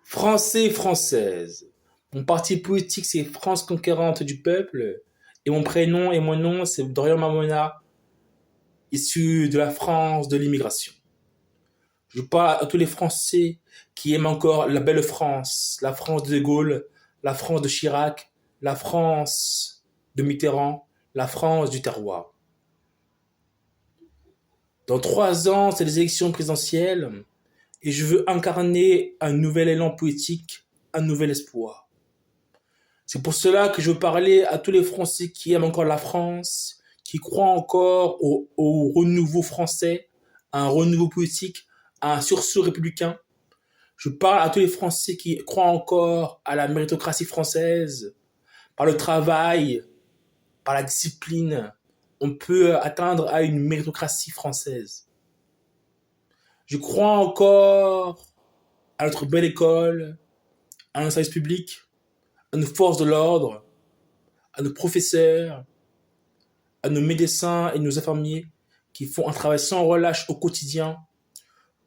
Français, Française. Mon parti politique, c'est France Conquérante du Peuple. Et mon prénom et mon nom, c'est Dorian Mamona, issu de la France de l'immigration. Je parle à tous les Français qui aiment encore la belle France, la France de Gaulle, la France de Chirac, la France de Mitterrand, la France du terroir. Dans 3 ans, c'est les élections présidentielles et je veux incarner un nouvel élan politique, un nouvel espoir. C'est pour cela que je veux parler à tous les Français qui aiment encore la France, qui croient encore au renouveau français, à un renouveau politique, à un sursaut républicain. Je parle à tous les Français qui croient encore à la méritocratie française. Par le travail, par la discipline, on peut atteindre à une méritocratie française. Je crois encore à notre belle école, à nos services publics, à nos forces de l'ordre, à nos professeurs, à nos médecins et nos infirmiers qui font un travail sans relâche au quotidien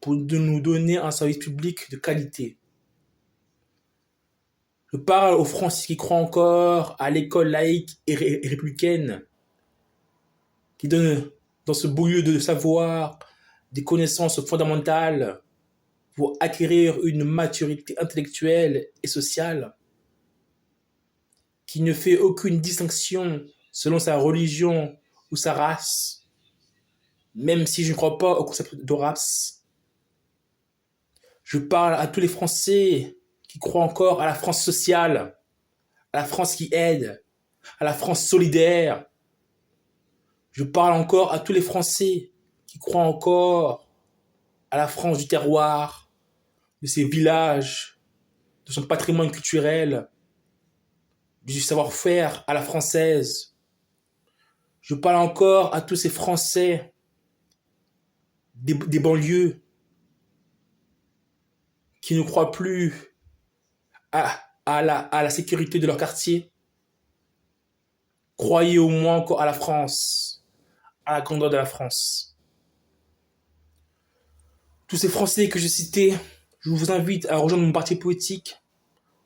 pour nous donner un service public de qualité. Je parle aux Français qui croient encore à l'école laïque et républicaine, qui donne dans ce beau lieu de savoir des connaissances fondamentales pour acquérir une maturité intellectuelle et sociale, qui ne fait aucune distinction selon sa religion ou sa race, même si je ne crois pas au concept de race. Je parle à tous les Français qui croient encore à la France sociale, à la France qui aide, à la France solidaire. Je parle encore à tous les Français qui croient encore à la France du terroir, de ses villages, de son patrimoine culturel, du savoir-faire à la française. Je parle encore à tous ces Français des banlieues qui ne croient plus à la sécurité de leur quartier. Croyez au moins encore à la France, à la grandeur de la France. Tous ces Français que j'ai cités, je vous invite à rejoindre mon parti politique,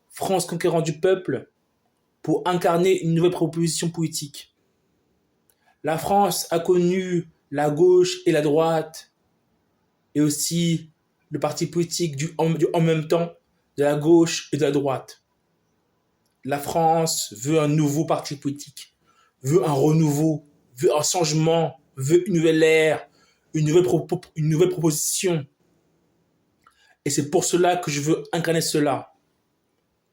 France Conquérante du Peuple, pour incarner une nouvelle proposition politique. La France a connu la gauche et la droite, et aussi le parti politique du en même temps de la gauche et de la droite. La France veut un nouveau parti politique, veut un renouveau, veut un changement, veut une nouvelle ère, une nouvelle proposition. Et c'est pour cela que je veux incarner cela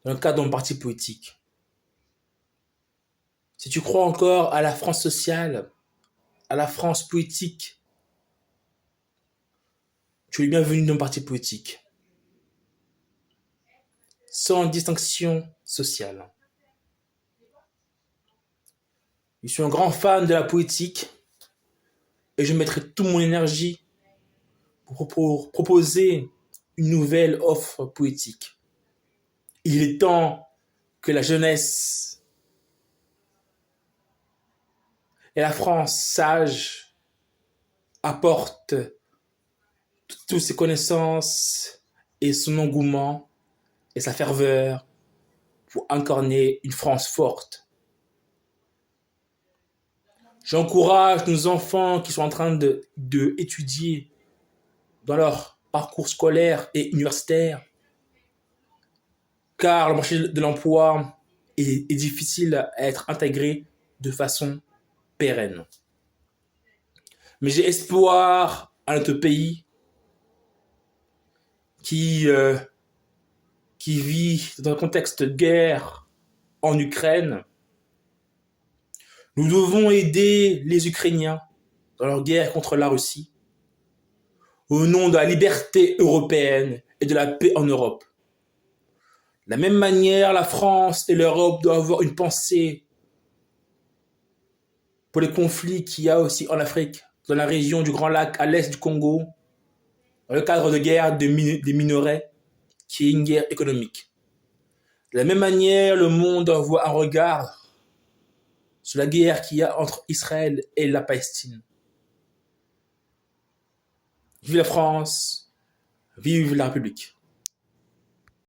dans le cadre de mon parti politique. Si tu crois encore à la France sociale, à la France politique, tu es bienvenu dans mon parti politique. Sans distinction sociale. Je suis un grand fan de la politique et je mettrai toute mon énergie pour proposer une nouvelle offre politique. Il est temps que la jeunesse et la France sage apportent toutes ses connaissances et son engouement et sa ferveur pour incarner une France forte. J'encourage nos enfants qui sont en train d'étudier dans leur parcours scolaire et universitaire, car le marché de l'emploi est difficile à être intégré de façon pérenne. Mais j'ai espoir à notre pays qui vit dans un contexte de guerre en Ukraine. Nous devons aider les Ukrainiens dans leur guerre contre la Russie, au nom de la liberté européenne et de la paix en Europe. De la même manière, la France et l'Europe doivent avoir une pensée pour les conflits qu'il y a aussi en Afrique, dans la région du Grand Lac, à l'est du Congo, dans le cadre de guerre des minerais, qui est une guerre économique. De la même manière, le monde doit avoir un regard sur la guerre qu'il y a entre Israël et la Palestine. Vive la France, vive la République.